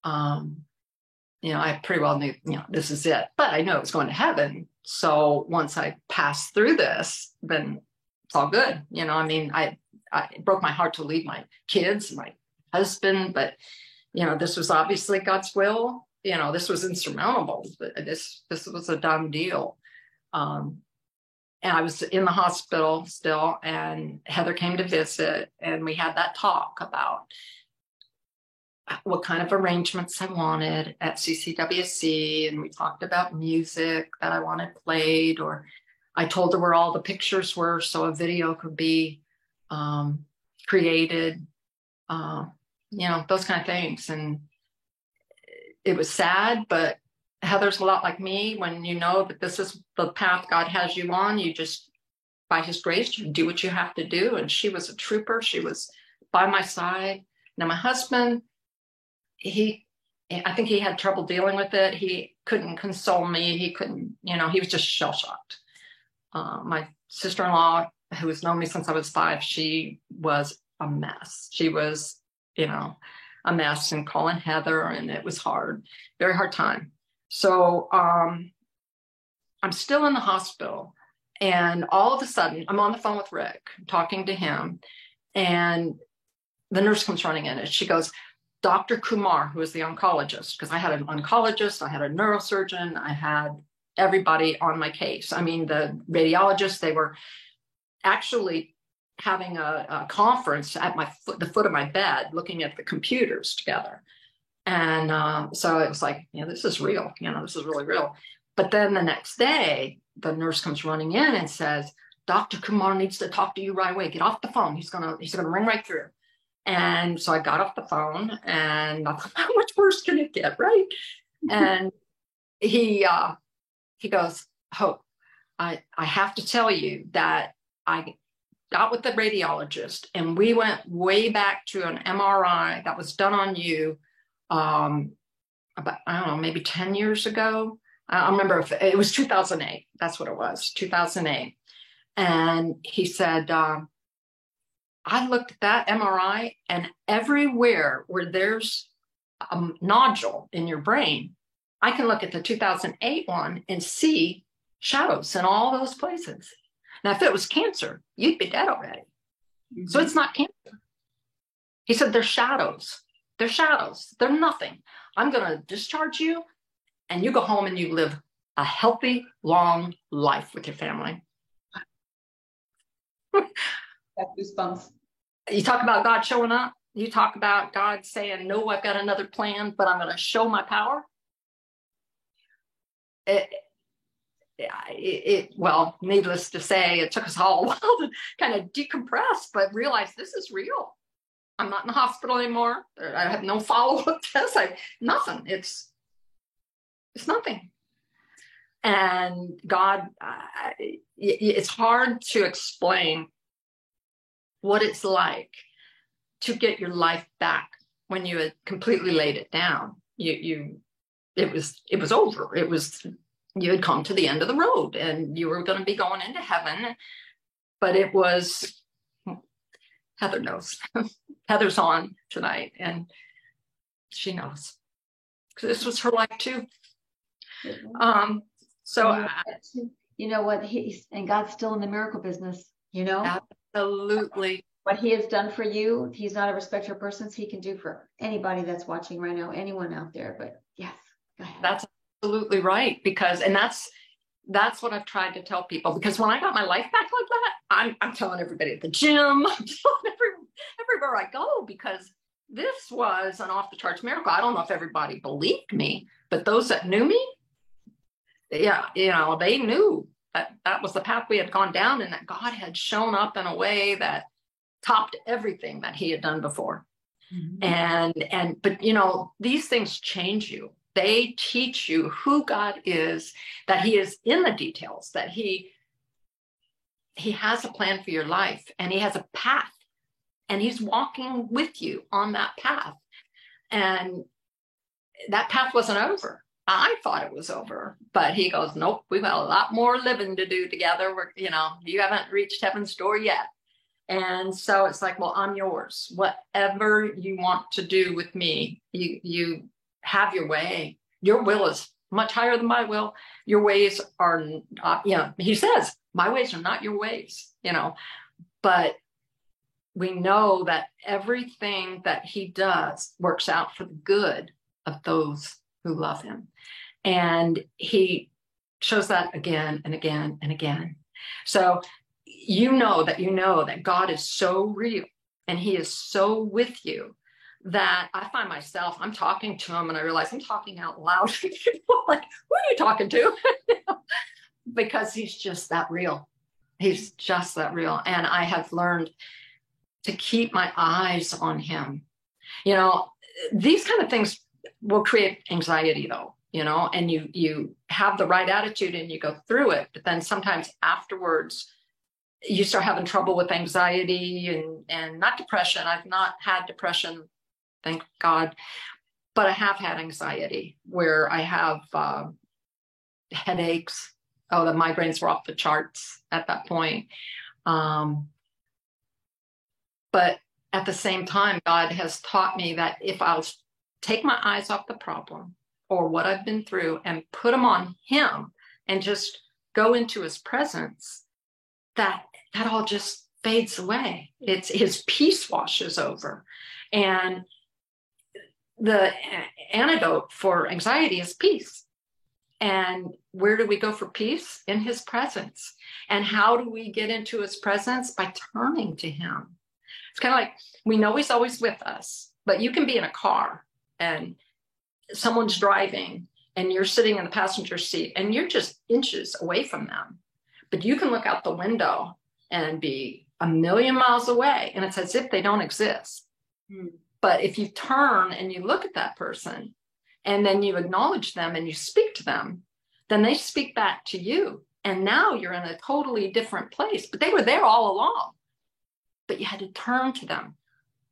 I pretty well knew, this is it, but I know it was going to heaven. So once I passed through this, then it's all good. I it broke my heart to leave my kids, my husband, but, this was obviously God's will. This was insurmountable. This was a done deal. And I was in the hospital still, and Heather came to visit, and we had that talk about what kind of arrangements I wanted at CCWC. And we talked about music that I wanted played, or I told her where all the pictures were so a video could be created, those kind of things. And it was sad, but Heather's a lot like me. When you know that this is the path God has you on, you just, by his grace, you do what you have to do. And she was a trooper. She was by my side. Now, my husband, I think he had trouble dealing with it. He couldn't console me. He couldn't, he was just shell-shocked. My sister-in-law, who has known me since I was 5, she was a mess. She was, a mess, and calling Heather, and it was hard, very hard time. So I'm still in the hospital, And all of a sudden, I'm on the phone with Rick, talking to him, and the nurse comes running in and she goes, Dr. Kumar, who is the oncologist, because I had an oncologist, I had a neurosurgeon, I had everybody on my case. I mean, the radiologists, they were actually having a conference at the foot of my bed, looking at the computers together. And so it was like, this is real, this is really real. But then the next day, the nurse comes running in and says, Dr. Kumar needs to talk to you right away. Get off the phone. He's gonna ring right through. And so I got off the phone and I thought, how much worse can it get, right? And he goes, Hope, I have to tell you that I got with the radiologist and we went way back to an MRI that was done on you about, I don't know, maybe 10 years ago. I remember if it was 2008. That's what it was, 2008. And he said, I looked at that MRI and everywhere where there's a nodule in your brain, I can look at the 2008 one and see shadows in all those places. Now, if it was cancer, you'd be dead already. Mm-hmm. So it's not cancer. He said, they're shadows. They're shadows. They're nothing. I'm going to discharge you and you go home and you live a healthy, long life with your family. Got goosebumps. You talk about God showing up. You talk about God saying, no, I've got another plan, but I'm going to show my power. Well, needless to say, it took us all a while to kind of decompress, but realize this is real. I'm not in the hospital anymore. I have no follow-up tests. Nothing. It's nothing. And God, it's hard to explain what it's like to get your life back when you had completely laid it down. It was over. You had come to the end of the road and you were going to be going into heaven, but it was, Heather knows. Heather's on tonight and she knows because this was her life too. So you know what, and God's still in the miracle business, Absolutely. What he has done for you, he's not a respecter of persons. He can do for anybody that's watching right now, anyone out there. But yes, go ahead. That's absolutely right. And that's what I've tried to tell people, because when I got my life back like that, I'm telling everybody at the gym, I'm telling everywhere I go, because this was an off the charts miracle. I don't know if everybody believed me, but those that knew me, yeah, they knew that was the path we had gone down and that God had shown up in a way that topped everything that he had done before. Mm-hmm. But these things change you. They teach you who God is, that he is in the details, that he has a plan for your life and he has a path and he's walking with you on that path. And that path wasn't over. I thought it was over, but he goes, nope, we've got a lot more living to do together. You haven't reached heaven's door yet. And so it's like, well, I'm yours. Whatever you want to do with me, you have your way. Your will is much higher than my will. Your ways are, he says, my ways are not your ways, but we know that everything that he does works out for the good of those who love him. And he shows that again and again and again. So you know that God is so real and he is so with you that I find myself, I'm talking to him and I realize I'm talking out loud. People like, who are you talking to? Because he's just that real. He's just that real. And I have learned to keep my eyes on him. These kind of things will create anxiety though, and you have the right attitude and you go through it. But then sometimes afterwards, you start having trouble with anxiety and not depression. I've not had depression, thank God, but I have had anxiety where I have headaches. Oh, the migraines were off the charts at that point. But at the same time, God has taught me that if I'll take my eyes off the problem or what I've been through and put them on him and just go into his presence, that all just fades away. It's his peace washes over. And the antidote for anxiety is peace. And where do we go for peace? In his presence. And how do we get into his presence? By turning to him. It's kind of like, we know he's always with us, but you can be in a car and someone's driving and you're sitting in the passenger seat and you're just inches away from them. But you can look out the window and be a million miles away, and it's as if they don't exist. But if you turn and you look at that person and then you acknowledge them and you speak to them, then they speak back to you. And now you're in a totally different place. But they were there all along. But you had to turn to them.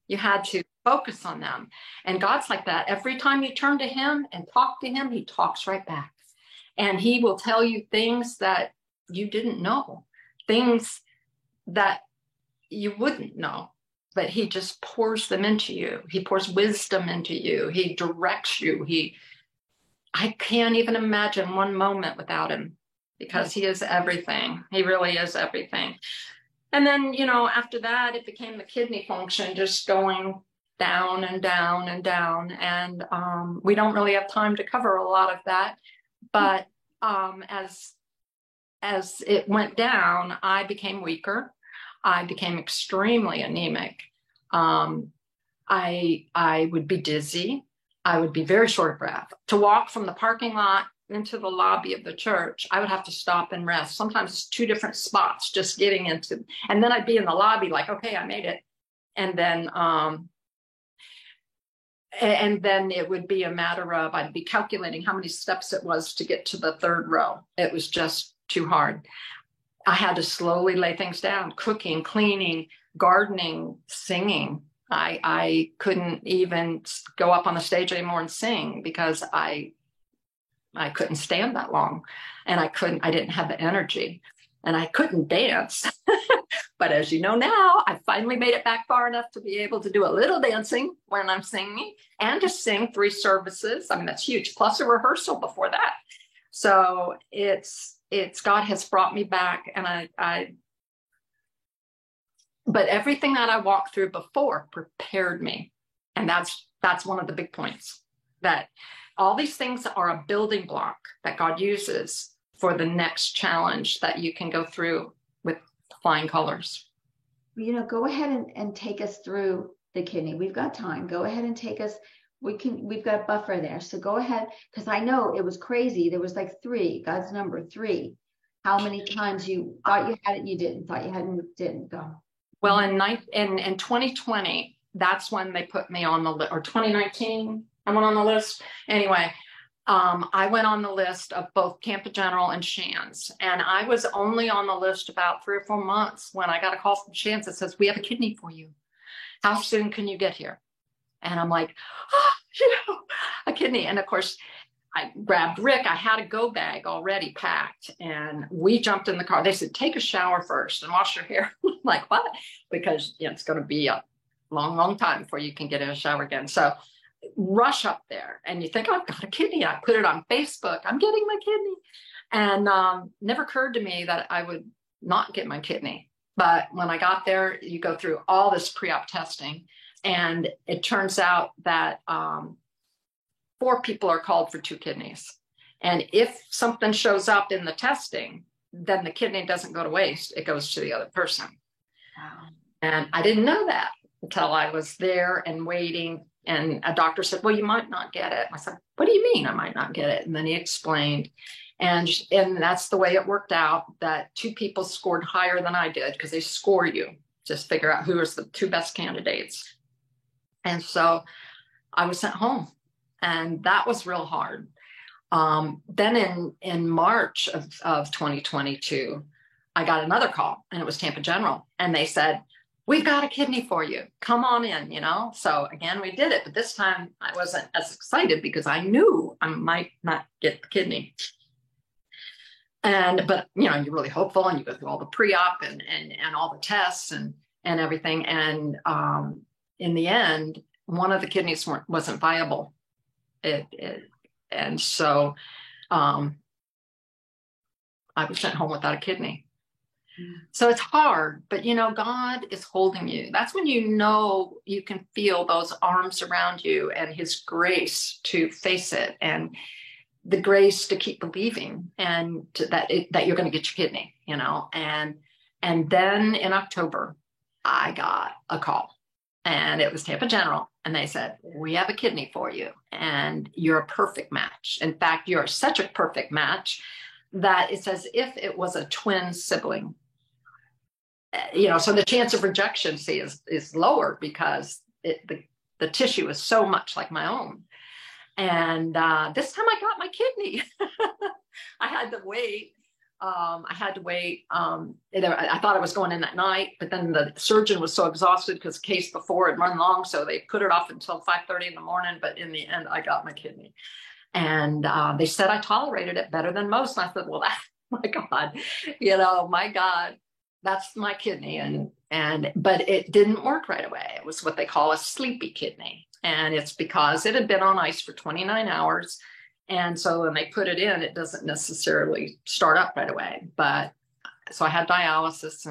You had to focus on them. And God's like that. Every time you turn to him and talk to him, he talks right back. And he will tell you things that you didn't know, things that you wouldn't know, but he just pours them into you. He pours wisdom into you. He directs you. I can't even imagine one moment without him, because he is everything. He really is everything. And then, after that, it became the kidney function just going down and down and down. And we don't really have time to cover a lot of that. But as it went down, I became weaker. I became extremely anemic. I would be dizzy. I would be very short of breath. To walk from the parking lot into the lobby of the church, I would have to stop and rest. Sometimes 2 different spots just getting into, and then I'd be in the lobby like, okay, I made it. And then it would be a matter of, I'd be calculating how many steps it was to get to the 3rd row. It was just too hard. I had to slowly lay things down, cooking, cleaning, gardening, singing. I couldn't even go up on the stage anymore and sing because I couldn't stand that long. And I didn't have the energy, and I couldn't dance. But as you know now, I finally made it back far enough to be able to do a little dancing when I'm singing, and to sing 3 services. I mean, that's huge, plus a rehearsal before that. So it's God has brought me back, and but everything that I walked through before prepared me. And that's one of the big points, that all these things are a building block that God uses for the next challenge that you can go through with flying colors. Go ahead and take us through the kidney. We've got time. Go ahead and take us. We've got a buffer there. So go ahead, because I know it was crazy. There was like 3, God's number 3. How many times you thought you had it, you didn't, thought you hadn't, didn't go. Well, in 2020, that's when they put me on the list, or 2019, I went on the list. Anyway, I went on the list of both Tampa General and Shands. And I was only on the list about 3 or 4 months when I got a call from Shands that says, we have a kidney for you. How soon can you get here? And I'm like, a kidney. And of course, I grabbed Rick. I had a go bag already packed, and we jumped in the car. They said, take a shower first and wash your hair. I'm like, what? Because it's going to be a long, long time before you can get in a shower again. So rush up there, and you think, I've got a kidney. I put it on Facebook. I'm getting my kidney. And never occurred to me that I would not get my kidney. But when I got there, you go through all this pre-op testing, and it turns out that 4 people are called for 2 kidneys. And if something shows up in the testing, then the kidney doesn't go to waste. It goes to the other person. Wow. And I didn't know that until I was there and waiting. And a doctor said, well, you might not get it. I said, what do you mean I might not get it? And then he explained. And that's the way it worked out, that 2 people scored higher than I did, because they score you, just figure out who is the 2 best candidates. And so I was sent home. And that was real hard. Then in March of 2022, I got another call, and it was Tampa General. And they said, we've got a kidney for you. Come on in, So again, we did it. But this time I wasn't as excited because I knew I might not get the kidney. But you're really hopeful, and you go through all the pre-op and all the tests and everything. And in the end, one of the kidneys wasn't viable. And so I was sent home without a kidney. So it's hard, but God is holding you. That's when you can feel those arms around you and his grace to face it, and the grace to keep believing, and that you're going to get your kidney, and then in October, I got a call, and it was Tampa General, and they said, we have a kidney for you, and you're a perfect match. In fact, you're such a perfect match that it's as if it was a twin sibling. So the chance of rejection, is lower because the tissue is so much like my own. And this time I got my kidney. I had to wait. I thought I was going in that night, but then the surgeon was so exhausted because the case before had run long, so they put it off until 5:30 in the morning. But in the end, I got my kidney, and they said I tolerated it better than most. And I said, well, my God, that's my kidney. But it didn't work right away. It was what they call a sleepy kidney. And it's because it had been on ice for 29 hours. And so when they put it in, it doesn't necessarily start up right away. But so I had dialysis,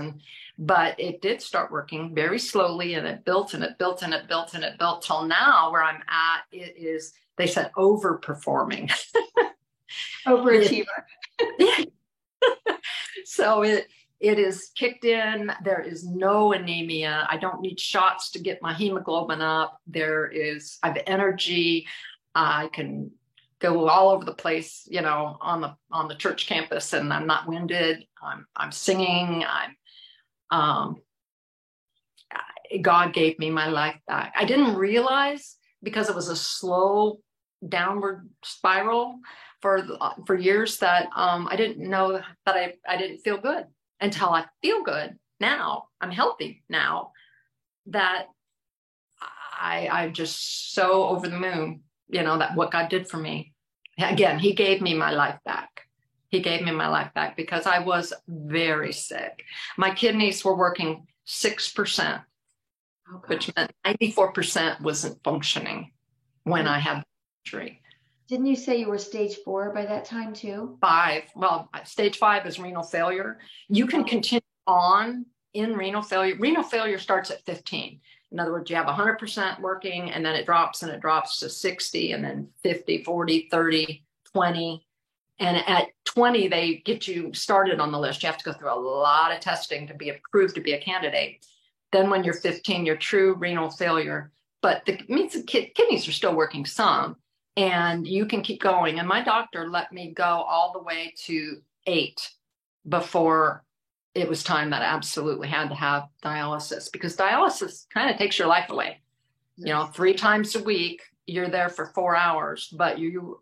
but it did start working very slowly, and it built and it built and it built and it built till now where I'm at. It is, they said, overperforming. Overachiever. So it is kicked in. There is no anemia. I don't need shots to get my hemoglobin up. I have energy. I can go all over the place, on the church campus, and I'm not winded. I'm singing. God gave me my life back. I didn't realize, because it was a slow downward spiral for years, that I didn't know that I didn't feel good until I feel good now. I'm healthy now, that I'm just so over the moon, that what God did for me. Again, he gave me my life back. He gave me my life back because I was very sick. My kidneys were working 6%, which meant 94% wasn't functioning when I had injury. Didn't you say you were stage 4 by that time too? 5. Well, stage 5 is renal failure. You can continue on in renal failure. Renal failure starts at 15. In other words, you have 100% working, and then it drops to 60, and then 50, 40, 30, 20. And at 20, they get you started on the list. You have to go through a lot of testing to be approved to be a candidate. Then when you're 15, you're true renal failure. But the kidneys are still working some, and you can keep going. And my doctor let me go all the way to 8 before it was time that I absolutely had to have dialysis, because dialysis kind of takes your life away. 3 times a week, you're there for 4 hours, but your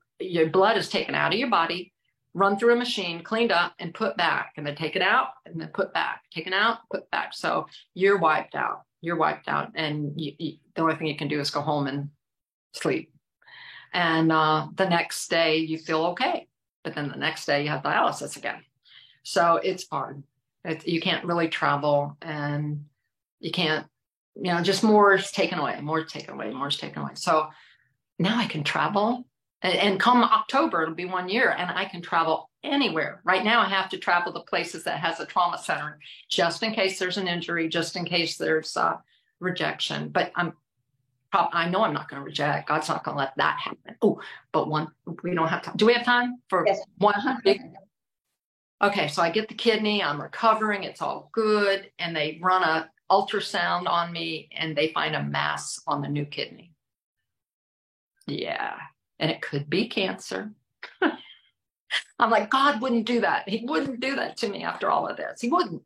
blood is taken out of your body, run through a machine, cleaned up, and put back, and then take it out and then put back, taken out, put back. So you're wiped out. And the only thing you can do is go home and sleep. And the next day you feel okay, but then the next day you have dialysis again. So it's hard. You can't really travel, and you can't, just more is taken away. So now I can travel, and come October, it'll be 1 year, and I can travel anywhere. Right now I have to travel to places that has a trauma center, just in case there's an injury, just in case there's rejection. But I know I'm not going to reject. God's not going to let that happen. Oh, but we don't have time. Do we have time for one? Okay, so I get the kidney, I'm recovering, it's all good, and they run a ultrasound on me, and they find a mass on the new kidney. Yeah, and it could be cancer. I'm like, God wouldn't do that. He wouldn't do that to me after all of this. He wouldn't.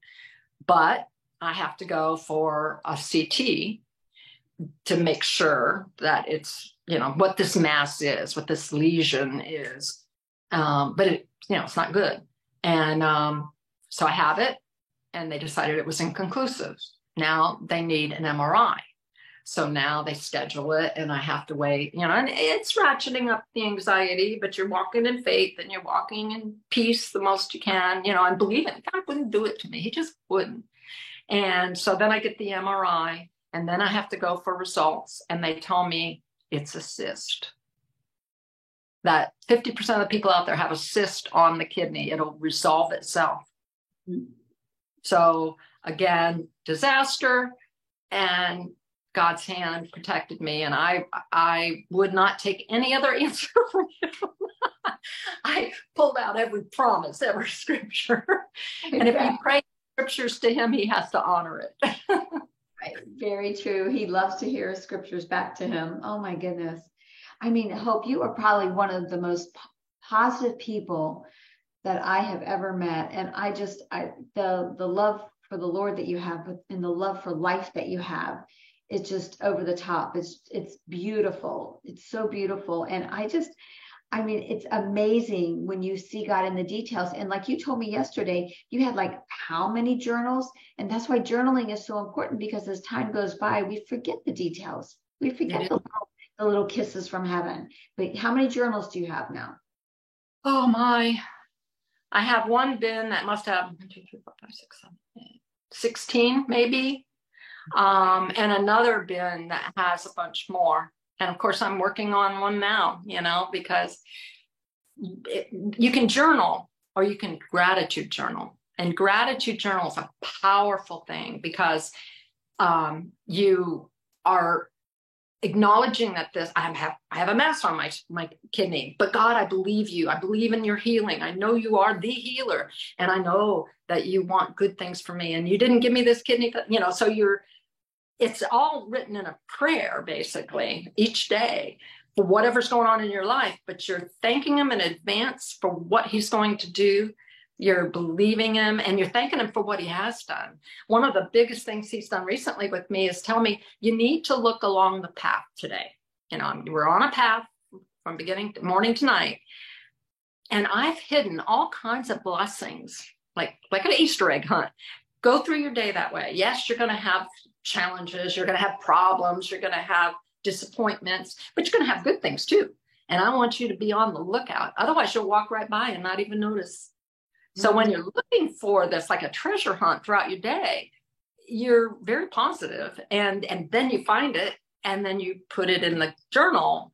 But I have to go for a CT to make sure that it's, what this mass is, what this lesion is. But it's not good. And so I have it, and they decided it was inconclusive. Now they need an MRI. So now they schedule it, and I have to wait, and it's ratcheting up the anxiety, but you're walking in faith, and you're walking in peace the most you can, and believing God wouldn't do it to me. He just wouldn't. And so then I get the MRI, and then I have to go for results, and they tell me it's a cyst. That 50% of the people out there have a cyst on the kidney. It'll resolve itself. So again, disaster, and God's hand protected me, and I would not take any other answer from him. I pulled out every promise, every scripture. And if you pray scriptures to him, he has to honor it. Right. Very true. He loves to hear scriptures back to him. Oh my goodness. I mean, Hope, you are probably one of the most positive people that I have ever met. And the love for the Lord that you have and the love for life that you have, it's just over the top. It's beautiful. It's so beautiful. And I mean, it's amazing when you see God in the details. And like you told me yesterday, you had like how many journals? And that's why journaling is so important, because as time goes by, we forget the details. We forget the little kisses from heaven. But how many journals do you have now? Oh my. I have one bin that must have 1, 2, 3, 4, 5, 6, 7, 8, 16 maybe. And another bin that has a bunch more. And of course, I'm working on one now, because you can journal or you can gratitude journal. And gratitude journal is a powerful thing, because you are acknowledging that I have a mass on my kidney, but God, I believe you. I believe in your healing. I know you are the healer, and I know that you want good things for me, and you didn't give me this kidney, so it's all written in a prayer, basically, each day for whatever's going on in your life, but you're thanking him in advance for what he's going to do. You're believing him, and you're thanking him for what he has done. One of the biggest things he's done recently with me is tell me, you need to look along the path today. We're on a path from morning to night. And I've hidden all kinds of blessings, like an Easter egg hunt. Go through your day that way. Yes, you're going to have challenges. You're going to have problems. You're going to have disappointments, but you're going to have good things too. And I want you to be on the lookout. Otherwise, you'll walk right by and not even notice. So when you're looking for this, like a treasure hunt throughout your day, you're very positive, and then you find it, and then you put it in the journal.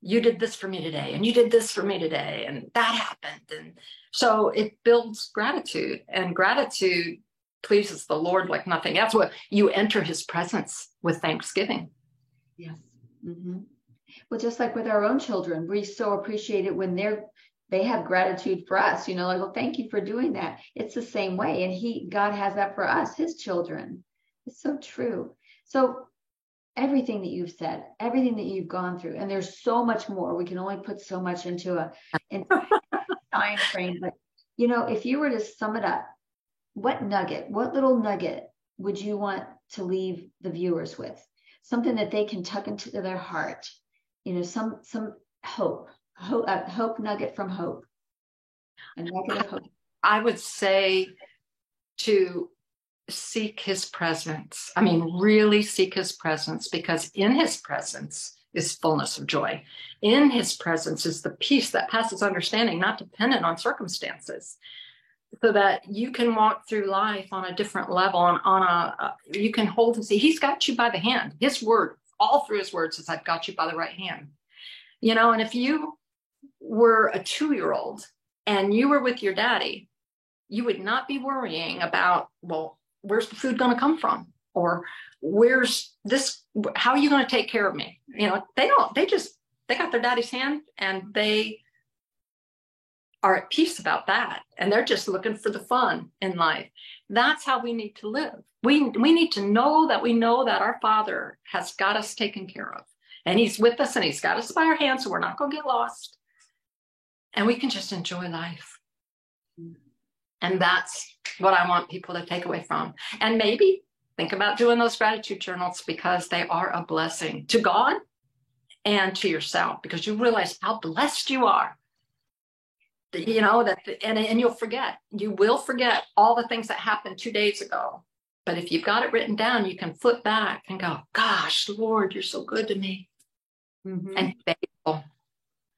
You did this for me today, and you did this for me today, and that happened. And so it builds gratitude, and gratitude pleases the Lord like nothing else. Well, you enter his presence with thanksgiving. Yes. Mm-hmm. Well, just like with our own children, we so appreciate it when they have gratitude for us, like, well, thank you for doing that. It's the same way. And God has that for us, his children. It's so true. So everything that you've said, everything that you've gone through, and there's so much more, we can only put so much into a time frame. But, if you were to sum it up, what little nugget would you want to leave the viewers with? Something that they can tuck into their heart, some hope. A hope nugget from Hope. A nugget of hope. I would say to seek his presence. I mean, really seek his presence, because in his presence is fullness of joy. In his presence is the peace that passes understanding, not dependent on circumstances, so that you can walk through life on a different level, and you can hold and see he's got you by the hand. His word, all through his word, says, I've got you by the right hand. And if you were a 2-year-old and you were with your daddy, you would not be worrying about, well, where's the food going to come from? Or how are you going to take care of me? They got their daddy's hand, and they are at peace about that. And they're just looking for the fun in life. That's how we need to live. We need to know that our Father has got us taken care of, and he's with us, and he's got us by our hand. So we're not going to get lost. And we can just enjoy life. And that's what I want people to take away from. And maybe think about doing those gratitude journals, because they are a blessing to God and to yourself, because you realize how blessed you are. And you will forget all the things that happened 2 days ago. But if you've got it written down, you can flip back and go, gosh, Lord, you're so good to me. Mm-hmm. And faithful.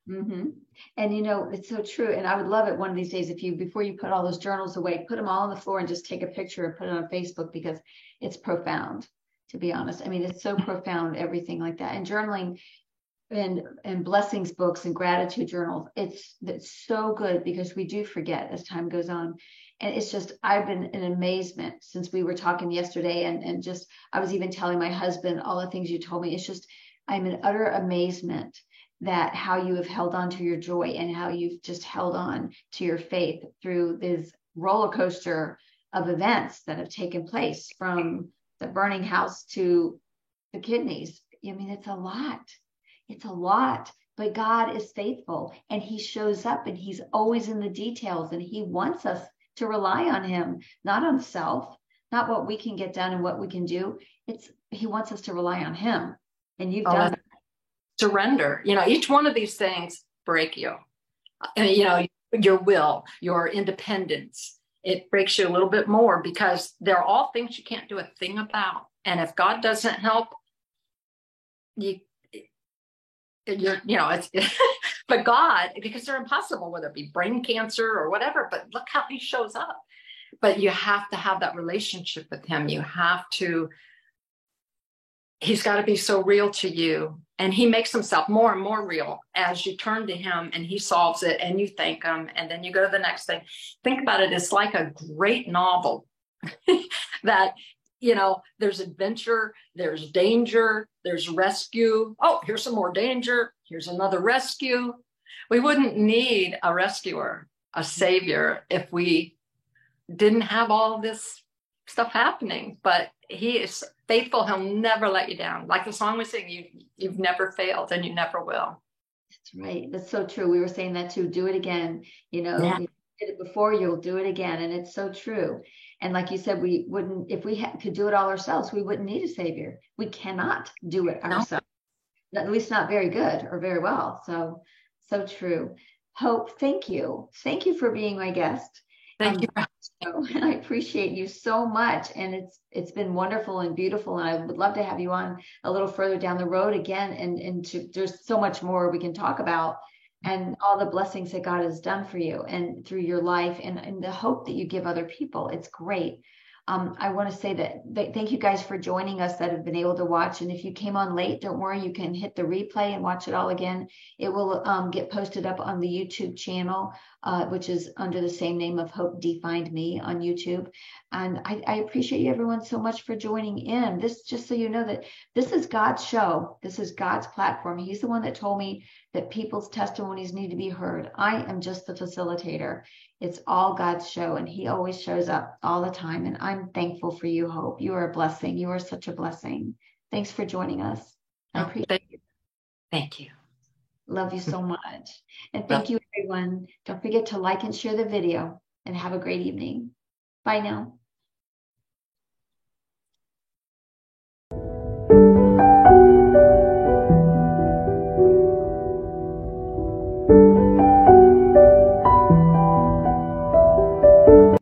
Mm-hmm. And it's so true. And I would love it one of these days if before you put all those journals away, put them all on the floor and just take a picture and put it on Facebook, because it's profound, to be honest. I mean, it's so profound, everything like that. And journaling and blessings books and gratitude journals, it's so good, because we do forget as time goes on. And it's just, I've been in amazement since we were talking yesterday. And just, I was even telling my husband all the things you told me. It's just, I'm in utter amazement that how you have held on to your joy and how you've just held on to your faith through this roller coaster of events that have taken place, from the burning house to the kidneys. I mean, it's a lot. It's a lot, but God is faithful and he shows up and he's always in the details, and he wants us to rely on him, not on self, not what we can get done and what we can do. He wants us to rely on him. And you've done that. Surrender. Each one of these things break you. And, your will, your independence, it breaks you a little bit more, because they're all things you can't do a thing about. And if God doesn't help, it's but God, because they're impossible, whether it be brain cancer or whatever, but look how he shows up. But you have to have that relationship with him. He's got to be so real to you. And he makes himself more and more real as you turn to him, and he solves it, and you thank him. And then you go to the next thing. Think about it. It's like a great novel that, there's adventure, there's danger, there's rescue. Oh, here's some more danger. Here's another rescue. We wouldn't need a rescuer, a savior, if we didn't have all this stuff happening. But he is faithful. He'll never let you down. Like the song we sing, you've never failed and you never will. That's right. That's so true. We were saying that too. Do it again. Yeah. You did it before, you'll do it again. And it's so true. And like you said, we wouldn't, if we could do it all ourselves, we wouldn't need a savior. We cannot do it ourselves. No. At least not very good or very well. So true. Hope, thank you. Thank you for being my guest. Thank you. And I appreciate you so much. And it's been wonderful and beautiful. And I would love to have you on a little further down the road again. And there's so much more we can talk about, and all the blessings that God has done for you and through your life, and the hope that you give other people. It's great. I want to say that thank you guys for joining us that have been able to watch. And if you came on late, don't worry, you can hit the replay and watch it all again. It will get posted up on the YouTube channel, which is under the same name of Hope Defined Me on YouTube. And I appreciate you everyone so much for joining in. This, just so you know, that this is God's show. This is God's platform. He's the one that told me that people's testimonies need to be heard. I am just the facilitator. It's all God's show, and he always shows up all the time. And I'm thankful for you, Hope. You are a blessing. You are such a blessing. Thanks for joining us. I appreciate it. Thank you. Love you so much. And thank you, everyone. Don't forget to like and share the video, and have a great evening. Bye now.